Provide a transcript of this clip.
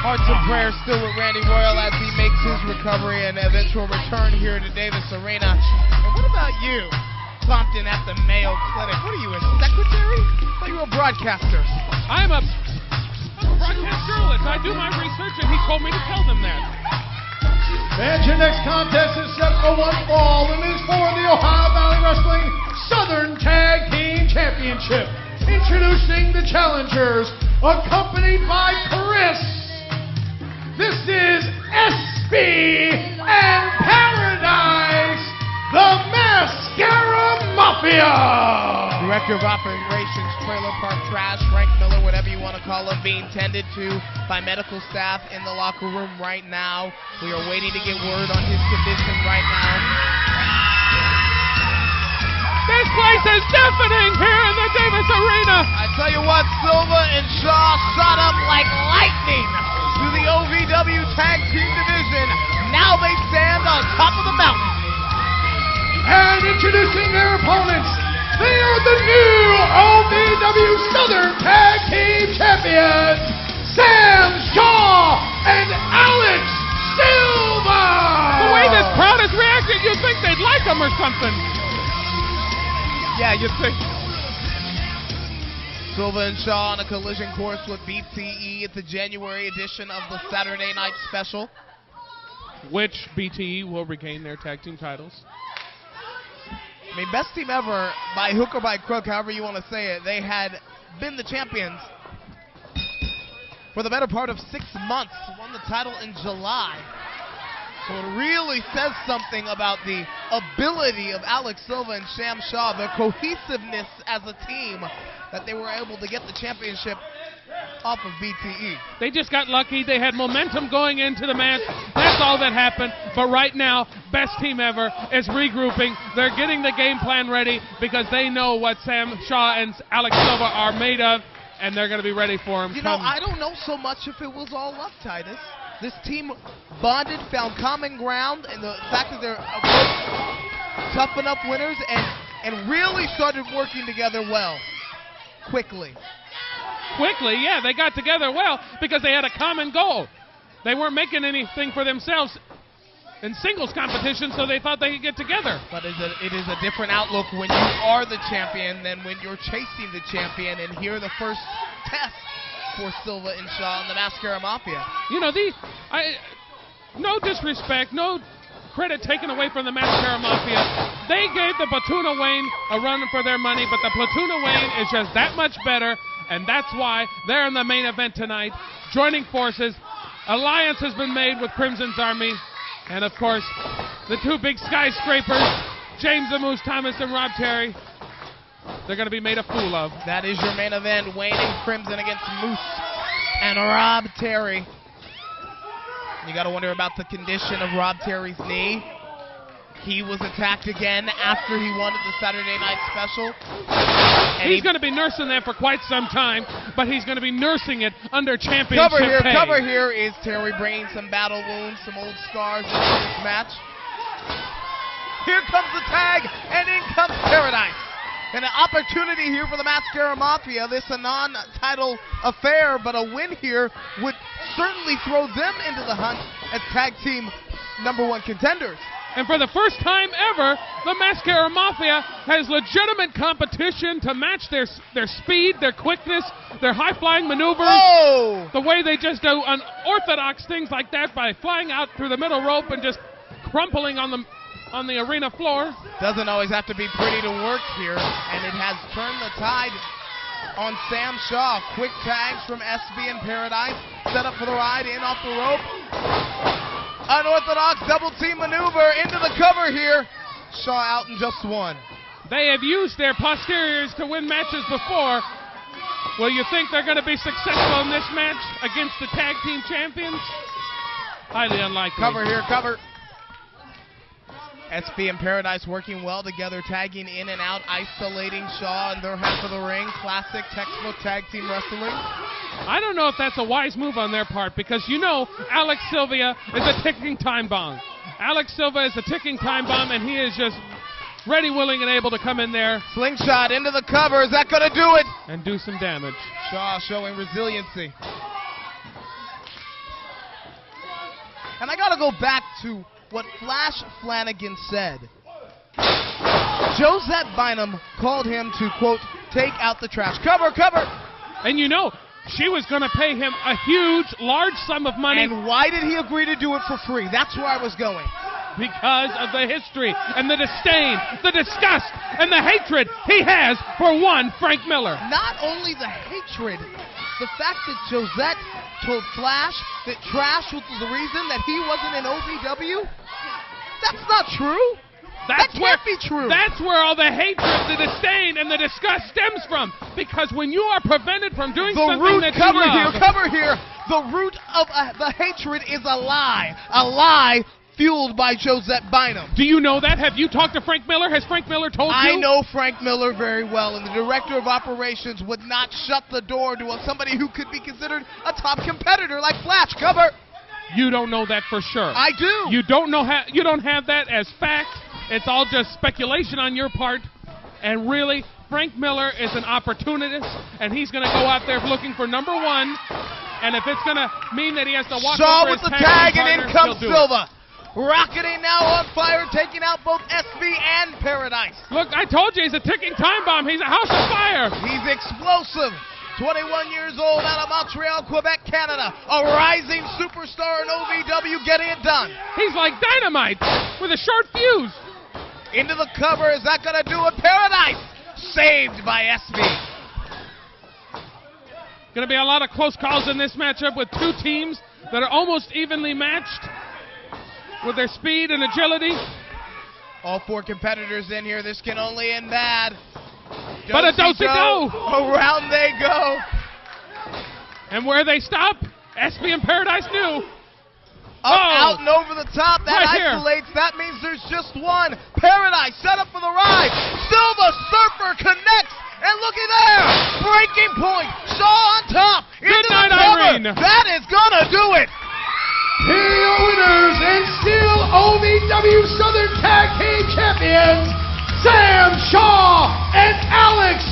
Hearts and prayers still with Randy Royal as he makes his recovery and eventual return here to Davis Arena. And what about you, Compton at the Mayo Clinic? What are you, a secretary? I thought you were a broadcaster. I'm a broadcast journalist. I do my research, and he told me to tell them that. And your next contest is set for one fall, and is for the Ohio Valley Wrestling Southern Tag Team Championship. Introducing the challengers, accompanied by Paredyse. This is Espy and Paredyse, the Mascara Mafia. Director of Operations, Trailer Park Trash, Frank Miller, whatever you want to call him, being tended to by medical staff in the locker room right now. We are waiting to get word on his condition right now. This place is deafening here in the Davis Arena. I tell you what, Silva and Shaw shot up like lightning to the OVW Tag Team Division. Now they stand on top of the mountain. And introducing their opponents, they are the new OVW Southern Tag Team Champions, Sam Shaw and Alex Silva. The way this crowd is reacting, you'd think they'd like them or something. Yeah, you'd think. Silva and Shaw on a collision course with BTE at the January edition of the Saturday Night Special. Which BTE will regain their tag team titles. I mean, best team ever, by hook or by crook, however you want to say it. They had been the champions for the better part of 6 months. Won the title in July. So it really says something about the ability of Alex Silva and Sam Shaw, their cohesiveness as a team, that they were able to get the championship off of BTE. They just got lucky. They had momentum going into the match. That's all that happened. But right now, best team ever is regrouping. They're getting the game plan ready because they know what Sam Shaw and Alex Silva are made of, and they're going to be ready for him. You know, I don't know so much if it was all luck, Titus. This team bonded, found common ground, and the fact that they're tough enough winners and really started working together well, quickly. Quickly, yeah, they got together well because they had a common goal. They weren't making anything for themselves in singles competition, so they thought they could get together. But it is a different outlook when you are the champion than when you're chasing the champion, and here the first test for Silva and Shaw and the Mascara Mafia. You know, no disrespect, no credit taken away from the Mascara Mafia. They gave the Platoon of Wayne a run for their money, but the Platoon of Wayne is just that much better, and that's why they're in the main event tonight, joining forces. Alliance has been made with Crimson's Army, and of course, the two big skyscrapers, James the Moose Thomas and Rob Terry. They're going to be made a fool of. That is your main event, Wayne and Crimson against Moose and Rob Terry. You got to wonder about the condition of Rob Terry's knee. He was attacked again after he won at the Saturday Night Special. And he's going to be nursing that for quite some time, but he's going to be nursing it under championship pay. Cover here is Terry bringing some battle wounds, some old scars into this match. Here comes the tag, and in comes Paredyse. And an opportunity here for the Mascara Mafia. This a non-title affair, but a win here would certainly throw them into the hunt as tag team #1 contenders. And for the first time ever, the Mascara Mafia has legitimate competition to match their speed, their quickness, their high-flying maneuvers. Oh! The way they just do unorthodox things like that by flying out through the middle rope and just crumpling on the arena floor. Doesn't always have to be pretty to work here, and it has turned the tide on Sam Shaw. Quick tags from Espy and Paredyse. Set up for the ride, in off the rope. Unorthodox double team maneuver into the cover here. Shaw out in just one. They have used their posteriors to win matches before. Will you think they're going to be successful in this match against the tag team champions? Highly unlikely. Cover here, cover. Espy and Paredyse working well together, tagging in and out, isolating Shaw in their half of the ring. Classic textbook tag team wrestling. I don't know if that's a wise move on their part, because you know Alex Silva is a ticking time bomb. Alex Silva is a ticking time bomb, and he is just ready, willing, and able to come in there. Slingshot into the cover. Is that going to do it? And do some damage. Shaw showing resiliency. And I got to go back to what Flash Flanagan said. Josette Bynum called him to, quote, take out the trash. Cover, cover. And you know, she was going to pay him a huge, large sum of money. And why did he agree to do it for free? That's where I was going. Because of the history and the disdain, the disgust, and the hatred he has for one Frank Miller. Not only the hatred, the fact that Josette told Flash that trash was the reason that he wasn't in OVW, that's not true. That can't be true. That's where all the hatred, the disdain, and the disgust stems from. Because when you are prevented from doing something that you love... Cover here. The root of the hatred is a lie. A lie fueled by Josette Bynum. Do you know that? Have you talked to Frank Miller? Has Frank Miller told you? I know Frank Miller very well, and the director of operations would not shut the door to somebody who could be considered a top competitor like Flash. Cover. You don't know that for sure. I do. You don't know you don't have that as fact. It's all just speculation on your part. And really, Frank Miller is an opportunist, and he's going to go out there looking for number one. And if it's going to mean that he has to walk over with his the tag, and in partner, comes he'll do Silva. Rocketing now on fire, taking out both Espy and Paredyse. Look, I told you, he's a ticking time bomb. He's a house of fire. He's explosive. 21 years old, out of Montreal, Quebec, Canada. A rising superstar in OVW, getting it done. He's like dynamite with a short fuse. Into the cover, is that going to do it? Paredyse saved by Espy. Going to be a lot of close calls in this matchup with two teams that are almost evenly matched with their speed and agility. All four competitors in here. This can only end bad. But a do-si-do. Around they go. And where they stop, Espy and Paredyse knew. Out and over the top. That right isolates. That means there's just one. Paredyse set up for the ride. Silva Surfer connects. And looky there. Breaking point. Shaw on top. Good night, Irene. That is going to do it. Here are your winners and still OVW Southern Tag Team Champions, Sam Shaw and Alex